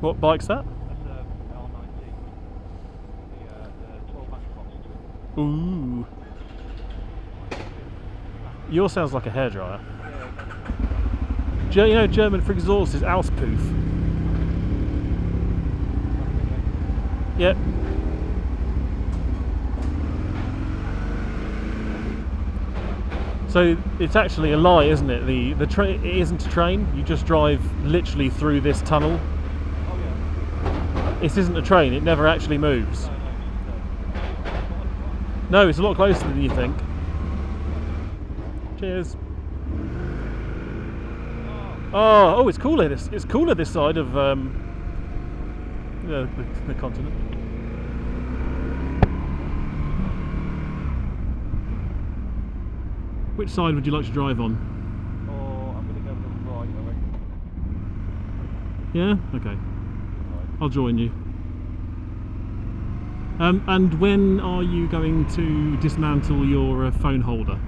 What bike's that? That's a R19. The 1200 box. Ooh. Yours sounds like a hairdryer. You know German for exhaust is Auspuff. Yep. So it's actually a lie, isn't it? The train, it isn't a train. You just drive literally through this tunnel. Oh yeah. This isn't a train. It never actually moves. No, it's a lot closer than you think. Cheers. Oh, it's cooler. It's cooler this side of the continent. Which side would you like to drive on? Oh, I'm going to go for the right, I reckon. Yeah? Okay. I'll join you. And when are you going to dismantle your phone holder?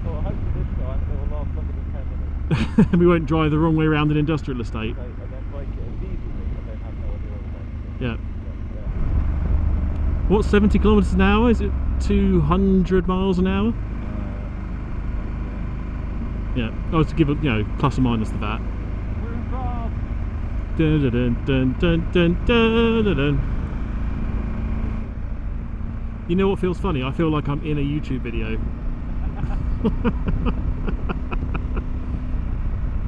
Well, hopefully this time it will last longer than 10 minutes. We won't drive the wrong way around an industrial estate. Okay, and then break it immediately and then have no idea what Yeah. What's 70 kilometres an hour? Is it 200 miles an hour? Yeah. Oh, to give a, plus or minus the VAT. We're in France. Dun, dun, dun, dun, dun, dun, dun, dun. You know what feels funny? I feel like I'm in a YouTube video.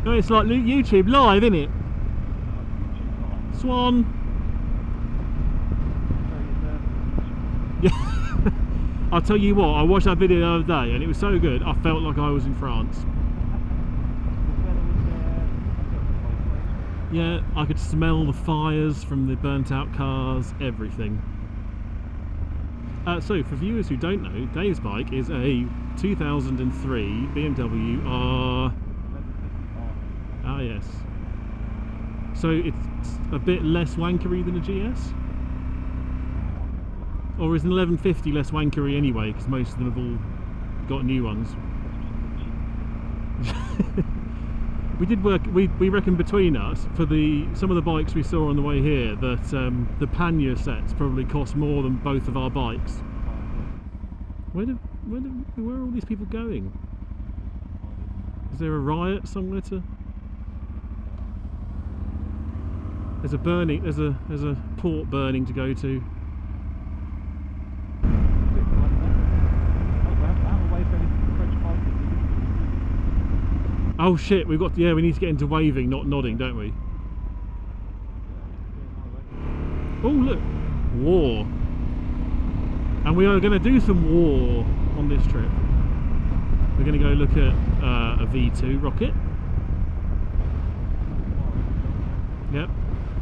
Oh, it's like YouTube live, isn't it? Swan. Yeah. I'll tell you what, I watched that video the other day and it was so good, I felt like I was in France. Yeah, I could smell the fires from the burnt out cars, everything. So, for viewers who don't know, Dave's bike is a 2003 BMW R... Ah, yes. So it's a bit less wankery than a GS? Or is an 1150 less wankery anyway, because most of them have all got new ones? We did work, we reckon between us, for some of the bikes we saw on the way here, that the pannier sets probably cost more than both of our bikes. Where are all these people going? Is there a riot somewhere to... There's a port burning to go to. Oh shit, we need to get into waving, not nodding, don't we? Oh look, war. And we are going to do some war on this trip. We're going to go look at a V2 rocket. Yep.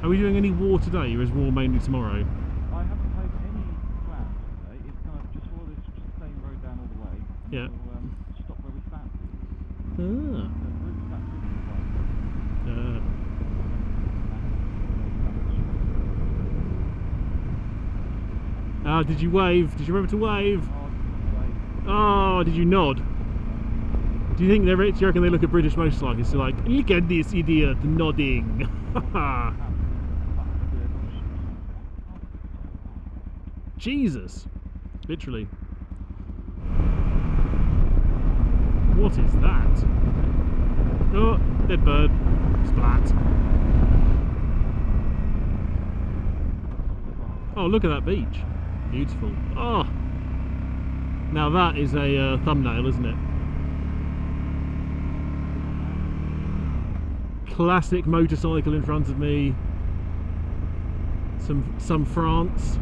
Are we doing any war today, or is war mainly tomorrow? I haven't made any plans today. It's kind of just follow this same road down all the way. Yeah. We'll stop where we stand. Ah. Did you wave? Did you remember to wave? Oh, did you nod? Do you think do you reckon they look at British motorcyclists and like, look at this idiot nodding? Jesus, literally. What is that? Oh, dead bird. Splat. Oh, look at that beach. Beautiful. Oh, now that is a thumbnail, isn't it? Classic motorcycle in front of me. Some France.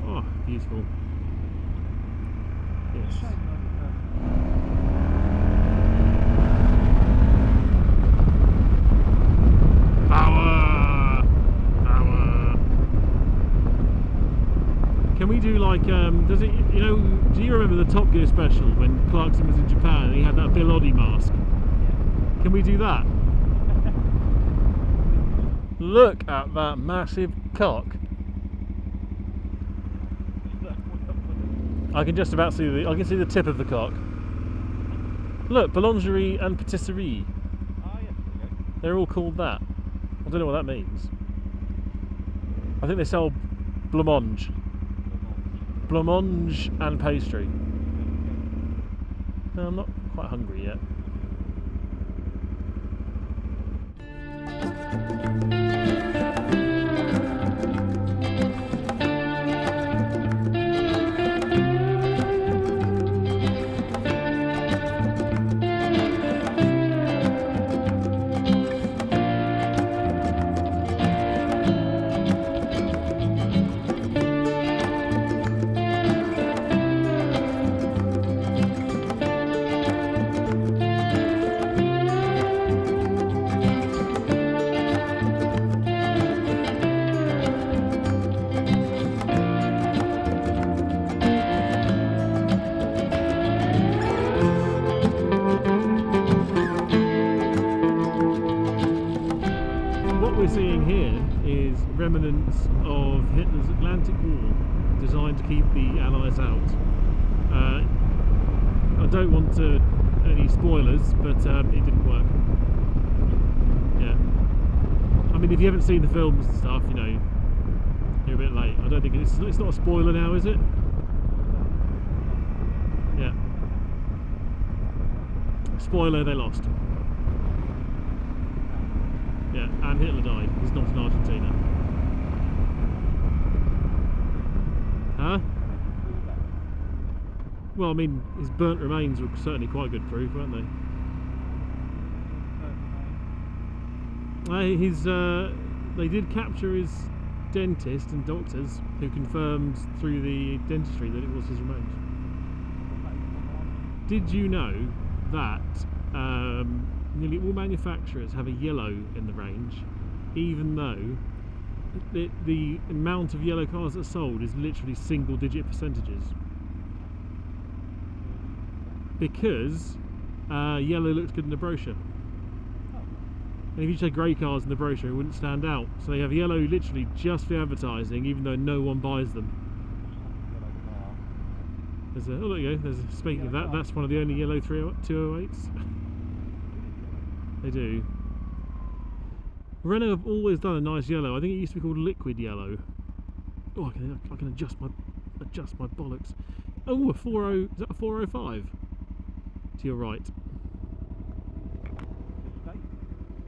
Oh, beautiful. Yes. Power! Power! Can we do like, does it, do you remember the Top Gear special when Clarkson was in Japan and he had that Bill Oddie mask? Can we do that? Look at that massive cock. I can just about see I can see the tip of the cock. Look, boulangerie and patisserie. Ah, yes, okay. They're all called that. I don't know what that means. I think they sell blancmange. Blancmange and pastry. No, I'm not quite hungry yet. What we're seeing here is remnants of Hitler's Atlantic Wall, designed to keep the Allies out. I don't want any spoilers, but it didn't work. Yeah. I mean, if you haven't seen the films and stuff, you know, you're a bit late. I don't think it's not a spoiler now, is it? Yeah. Spoiler, they lost. Yeah, and Hitler died. He's not in Argentina. Huh? Well, I mean, his burnt remains were certainly quite good proof, weren't they? They did capture his dentist and doctors, who confirmed through the dentistry that it was his remains. Did you know that nearly all manufacturers have a yellow in the range, even though the amount of yellow cars that are sold is literally single-digit percentages? Because yellow looks good in the brochure. And if you say grey cars in the brochure, it wouldn't stand out. So they have yellow literally just for advertising, even though no one buys them. There's a, oh, there you go. Speaking of that, that's one of the only yellow 208s. They do. Renault have always done a nice yellow. I think it used to be called liquid yellow. Oh, I can adjust my bollocks. Oh, a 40. Is that a 405? To your right.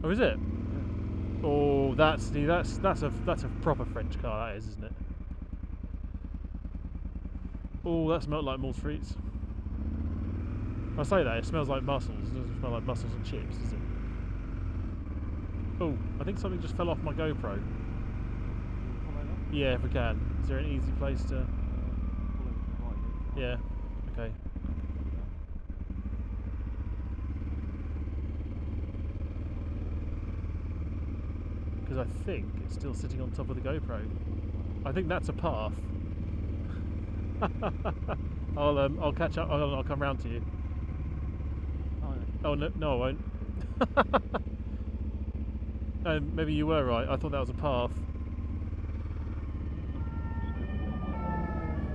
Oh, is it? Yeah. Oh, that's a proper French car, that is, isn't it? Oh, that smelled like Mall Streets. I say that, it smells like mussels. It doesn't smell like mussels and chips, does it? Oh, I think something just fell off my GoPro. Yeah, if we can. Is there an easy place to... Yeah, okay. Because I think it's still sitting on top of the GoPro. I think that's a path. I'll catch up. I'll come round to you. Oh no, I won't. Maybe you were right. I thought that was a path.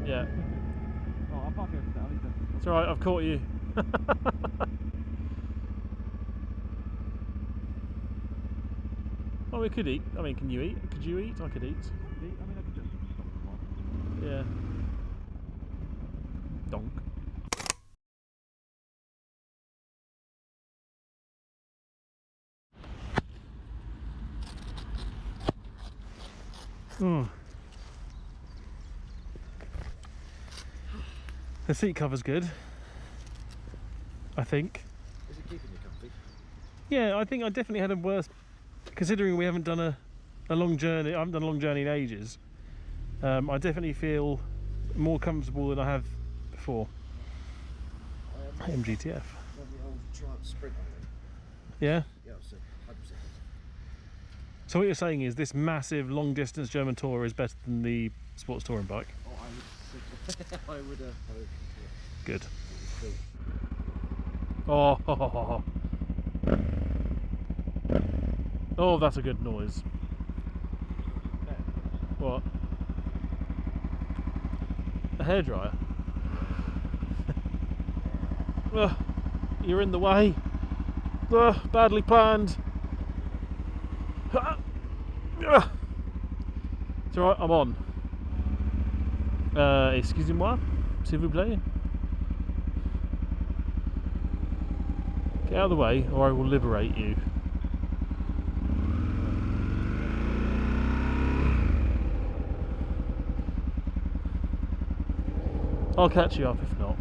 Yeah. Oh, I'll park it. It's alright, I've caught you. Oh, we could eat. I mean, can you eat? Could you eat? I could eat. I mean, I could just stop the one. Yeah. Donk. Oh. The seat cover's good, I think. Is it keeping you comfy? Yeah, I think I definitely had a worse, considering we haven't done a long journey. I haven't done a long journey in ages. I definitely feel more comfortable than I have before. MGTF. The old Triumph Sprint, Yeah? yeah, 100%. So what you're saying is this massive long distance German Tourer is better than the sports touring bike? Oh, I would Good. Oh, oh, that's a good noise. What? A hairdryer? Ugh, you're in the way. Ugh, badly planned. Ugh. It's alright, I'm on. Excusez-moi, s'il vous plaît. Get out of the way or I will liberate you. I'll catch you up if not.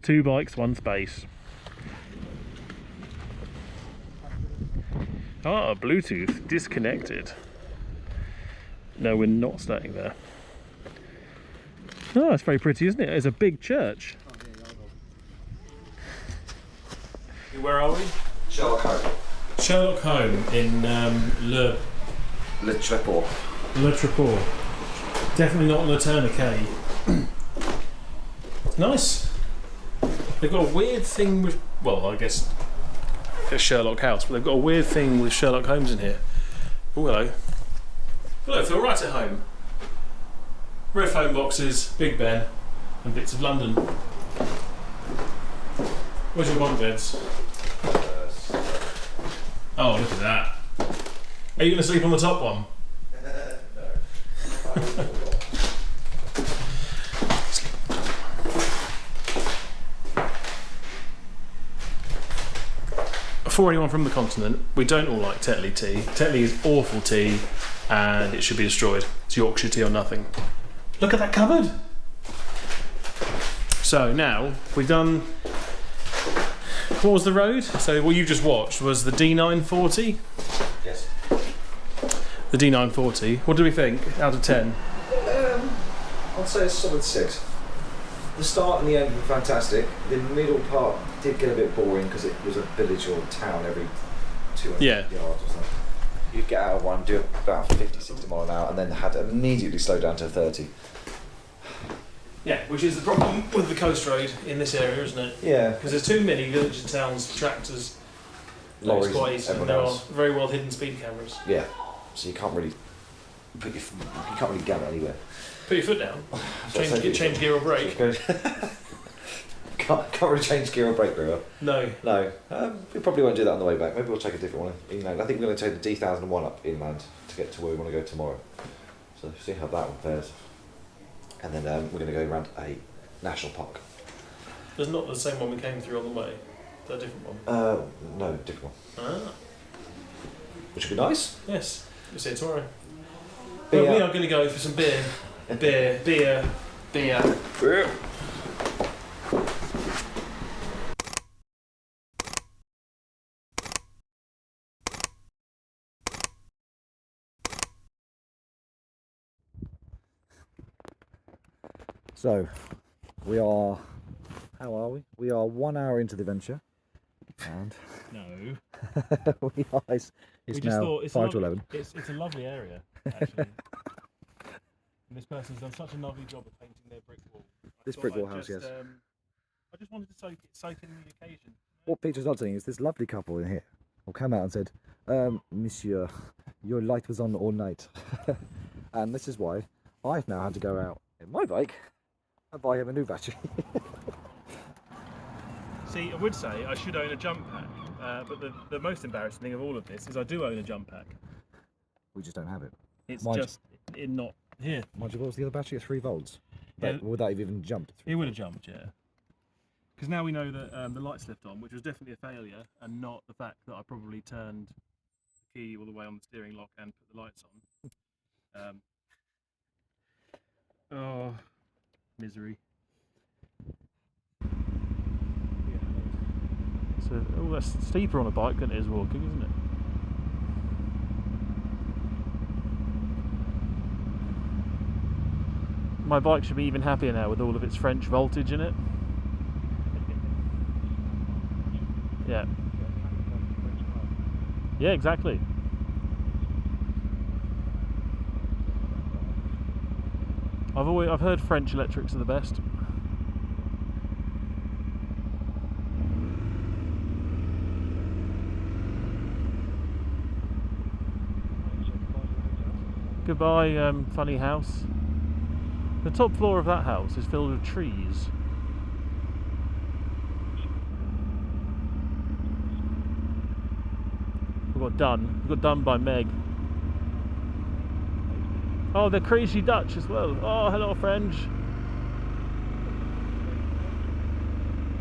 Two bikes, one space. Ah, Bluetooth disconnected. No, we're not staying there. Oh, it's very pretty, isn't it? It's a big church. Where are we? Sherlock Holmes. Sherlock Holmes in Le Tréport. Le Tréport. Definitely not Le Tourniquet. It's nice. They've got a weird thing with, well, I guess it's Sherlock House, but they've got a weird thing with Sherlock Holmes in here. Oh, hello. Hello, feel right at home. Red phone boxes, Big Ben, and bits of London. Where's your bunk beds? Oh, look at that. Are you going to sleep on the top one? No. For anyone from the continent, we don't all like Tetley tea. Tetley is awful tea and it should be destroyed. It's Yorkshire tea or nothing. Look at that cupboard! So now, we've done... What was the road? So what you've just watched was the D940? Yes. The D940. What do we think out of 10? I'd say it's a solid 6. The start and the end were fantastic. The middle part did get a bit boring because it was a village or town every 200 yards or something. You'd get out of one, do about 50, 60 mile an hour, and then had to immediately slow down to 30. Yeah, which is the problem with the coast road in this area, isn't it? Yeah. Because there's too many villages, towns, tractors, Lorries, quite easy, and everyone there are else. very well hidden speed cameras. Yeah. So you can't really go anywhere. Put your foot down. Change gear or brake. Can't really change gear or brake very well. No. No. We probably won't do that on the way back. Maybe we'll take a different one inland. I think we're going to take the D1001 up inland to get to where we want to go tomorrow. So see how that one fares. And then we're going to go around a national park. There's not the same one we came through on the way. Is that a different one? No, different one. Ah. Which would be nice. Yes. We'll see you tomorrow. Beer. But we are going to go for some beer. Beer. So, we are, how are we? We are 1 hour into the venture, and No. we are, it's now 5 to 11. It's a lovely area, actually. And this person's done such a lovely job of painting their brick wall. This brick wall house, yes. I just wanted to soak in the occasion. What Peter's not saying is this lovely couple in here will come out and said, Monsieur, your light was on all night. And this is why I've now had to go out in my bike and buy him a new battery. See, I would say I should own a jump pack, but the most embarrassing thing of all of this is I do own a jump pack. We just don't have it. It's Mind just not here. Mind you, what was the other battery at 3 volts? Yeah. Would that have even jumped? It would have jumped, yeah. Because now we know that the lights left on, which was definitely a failure, and not the fact that I probably turned the key all the way on the steering lock and put the lights on. Oh, misery. So, oh, that's steeper on a bike than it is walking, isn't it? My bike should be even happier now with all of its French voltage in it. Yeah. Yeah, exactly. I've heard French electrics are the best. Goodbye, funny house. The top floor of that house is filled with trees. We got done by Meg. Oh, they're crazy Dutch as well. Oh, hello French.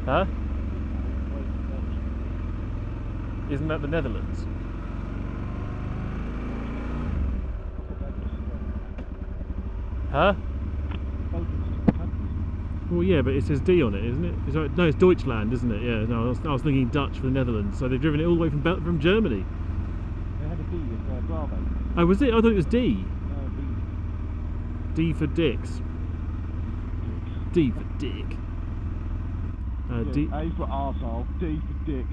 Huh? Isn't that the Netherlands? Huh? Well, yeah, but it says D on it, isn't it? No, it's Deutschland, isn't it? Yeah. No, I was thinking Dutch for the Netherlands. So they've driven it all the way from Germany. They had a D as Bravo. Oh, was it? I thought it was D. No, D for dicks. D for dick. D. A for arsehole, D for dick.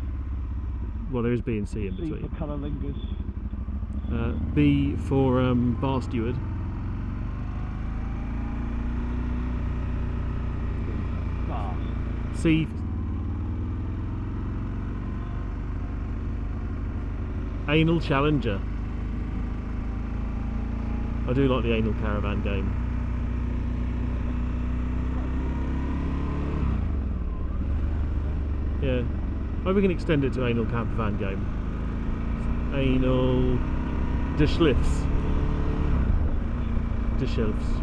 Well, there is B and C in C between. for cunnilingus. B for bar steward. C. Anal Challenger. I do like the anal caravan game. Yeah. Maybe we can extend it to anal caravan game. Anal de Schliffs. De Schliffs.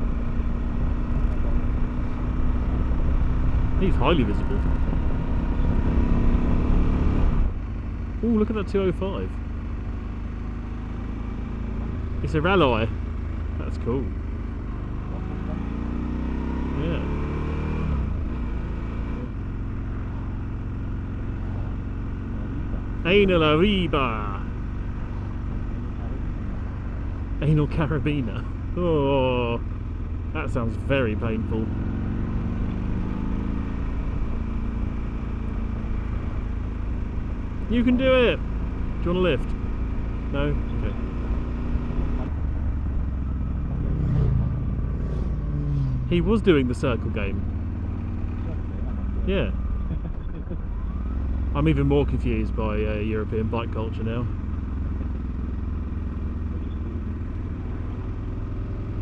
He's highly visible. Oh, look at that 205. It's a rally. That's cool. Yeah. Anal Arriba. Anal Carabiner. Oh, that sounds very painful. You can do it! Do you want a lift? No? Okay. He was doing the circle game. Yeah. I'm even more confused by European bike culture now.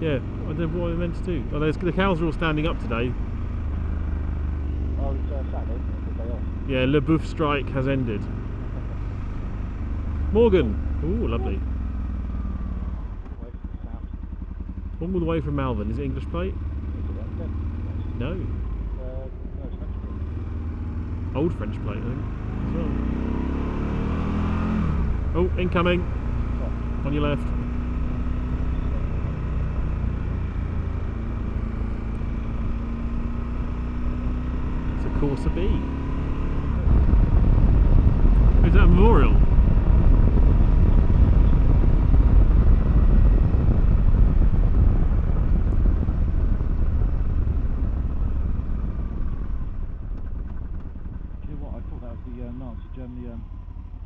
Yeah, I don't know what they're meant to do. Oh, the cows are all standing up today. Oh, it's Saturday, it's the day off. Yeah, Le Bouffe strike has ended. Morgan! Ooh, lovely. All the way from Malvern. Is it English plate? No. No, it's French plate. Old French plate, I think, as well. Oh, incoming! On your left. It's a Corsa B. Is that a memorial?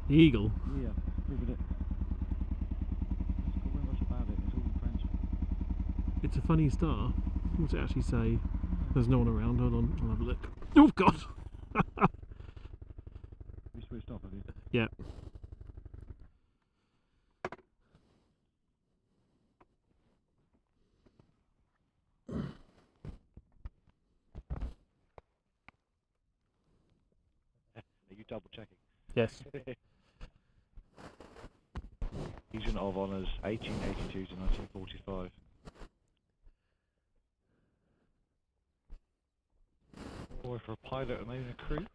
The eagle? Yeah, look at it. It's got very much about it, it's all in French. It's a funny star. What's it actually say? There's no one around, hold on, I'll have a look. Oh god! You switched off, have you? Yeah. Are you double checking? Yes. Legion of Honours, 1882 to 1945. Boy, for a pilot and maybe a crew.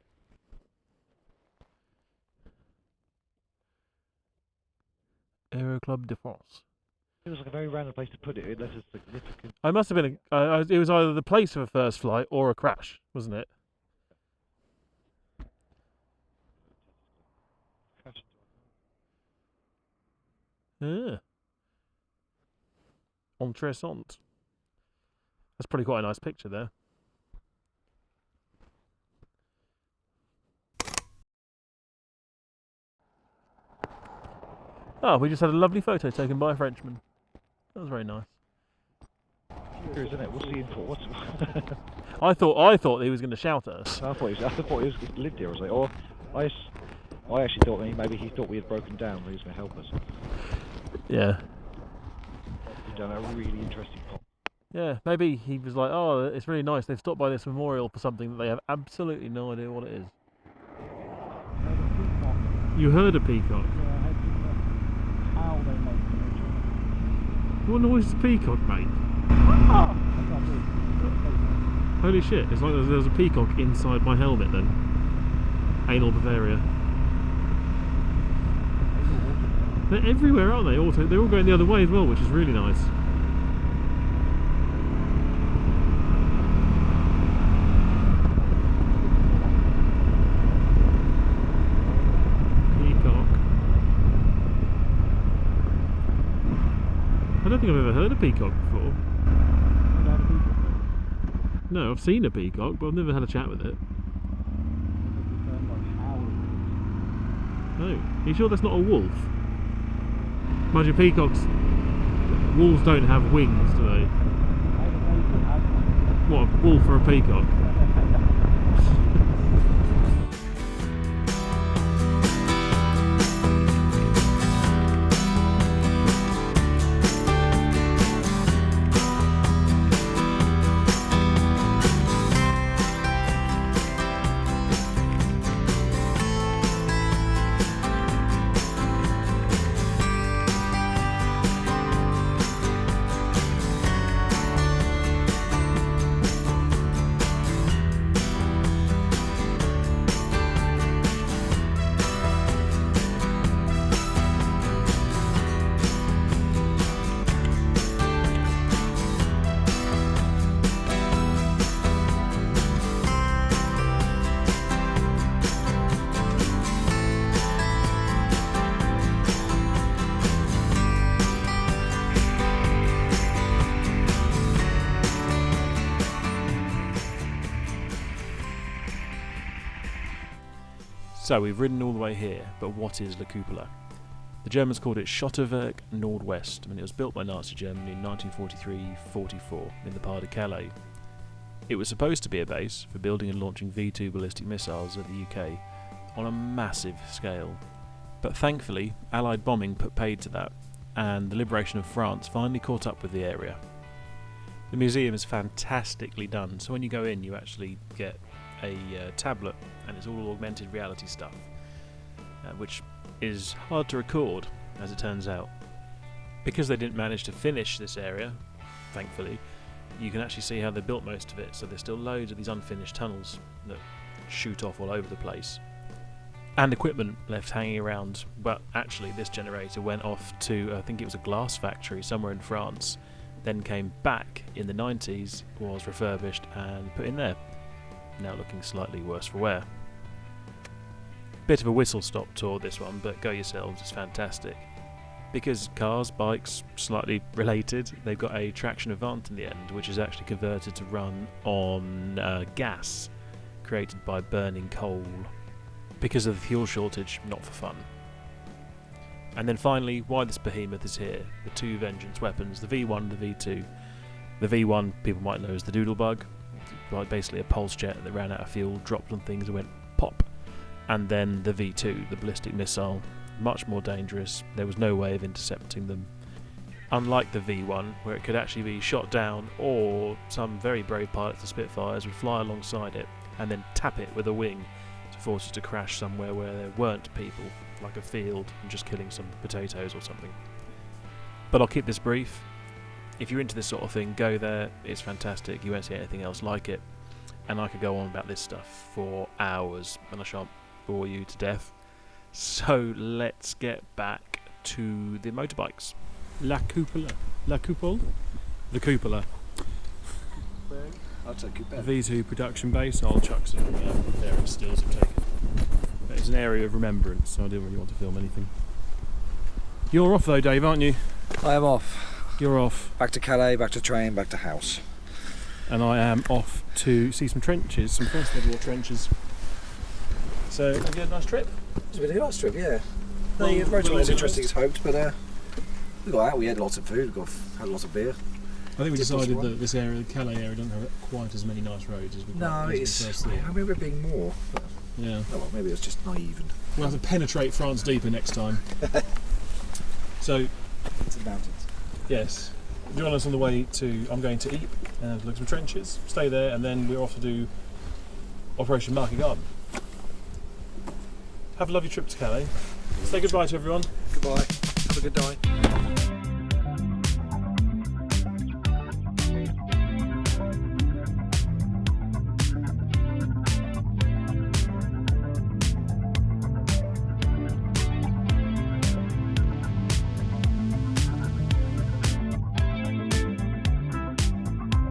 Aero Club de France. It was like a very random place to put it, unless it's significant. I must have been. It was either the place of a first flight or a crash, wasn't it? Yeah. Entresante. That's probably quite a nice picture there. Oh, we just had a lovely photo taken by a Frenchman. That was very nice. Isn't it? What's he in for? I thought he was going to shout at us. I thought he was lived here or something. Or I actually thought maybe he thought we had broken down, but he was going to help us. Yeah. We've done a really interesting pop. Yeah, maybe he was like, oh, it's really nice. They've stopped by this memorial for something that they have absolutely no idea what it is. You heard a peacock? Yeah, how they make the What noise does a peacock make? Holy shit, it's like there's a peacock inside my helmet then. Anal Bavaria. They're everywhere, aren't they? They're all going the other way as well, which is really nice. Peacock. I don't think I've ever heard a peacock before. No, I've seen a peacock, but I've never had a chat with it. No. Are you sure that's not a wolf? Mind you, peacocks... Wolves don't have wings, do they? What, a wolf or a peacock? So we've ridden all the way here, but what is La Cupola? The Germans called it Schotterwerk Nordwest, and it was built by Nazi Germany in 1943-44 in the Pas de Calais. It was supposed to be a base for building and launching V2 ballistic missiles at the UK on a massive scale. But thankfully, Allied bombing put paid to that, and the liberation of France finally caught up with the area. The museum is fantastically done, so when you go in you actually get a tablet, and it's all augmented reality stuff, which is hard to record, as it turns out. Because they didn't manage to finish this area, thankfully, you can actually see how they built most of it, so there's still loads of these unfinished tunnels that shoot off all over the place. And equipment left hanging around, but actually this generator went off to, I think it was a glass factory somewhere in France, then came back in the 90s, was refurbished and put in there. Now looking slightly worse for wear. Bit of a whistle-stop tour this one, but go yourselves, it's fantastic. Because cars, bikes, slightly related, they've got a traction avant in the end, which is actually converted to run on gas, created by burning coal. Because of the fuel shortage, not for fun. And then finally, why this behemoth is here, the two vengeance weapons, the V1 and the V2. The V1 people might know as the Doodlebug, like basically a pulse jet that ran out of fuel, dropped on things and went pop. And then the V2, the ballistic missile, much more dangerous, there was no way of intercepting them. Unlike the V1, where it could actually be shot down, or some very brave pilots of Spitfires would fly alongside it and then tap it with a wing to force it to crash somewhere where there weren't people, like a field, and just killing some potatoes or something. But I'll keep this brief. If you're into this sort of thing, go there, it's fantastic, you won't see anything else like it. And I could go on about this stuff for hours, and I shan't bore you to death. So let's get back to the motorbikes. La Coupole. La Coupole? The Cupola. I'll take you back. V2 production base. I'll chuck some various stills I've taken. But it's an area of remembrance, so I didn't really want to film anything. You're off though, Dave, aren't you? I am off. You're off. Back to Calais, back to train, back to house. And I am off to see some trenches, some First World War trenches. So, have you had a nice trip? It's been a nice trip, yeah. Well, The road wasn't well as interesting as hoped, but we got out, we had lots of food, had lots of beer. I think we decided that this area, the Calais area, doesn't have quite as many nice roads as we first thought. I remember it being more. But, Yeah. oh well, maybe it was just naive. And We'll have to penetrate France deeper next time. So, it's in mountains. yes, join us on the way to, I'm going to Ypres and look at some trenches, stay there, and then we're off to do Operation Market Garden. Have a lovely trip to Calais. Say goodbye to everyone. Goodbye. Have a good night.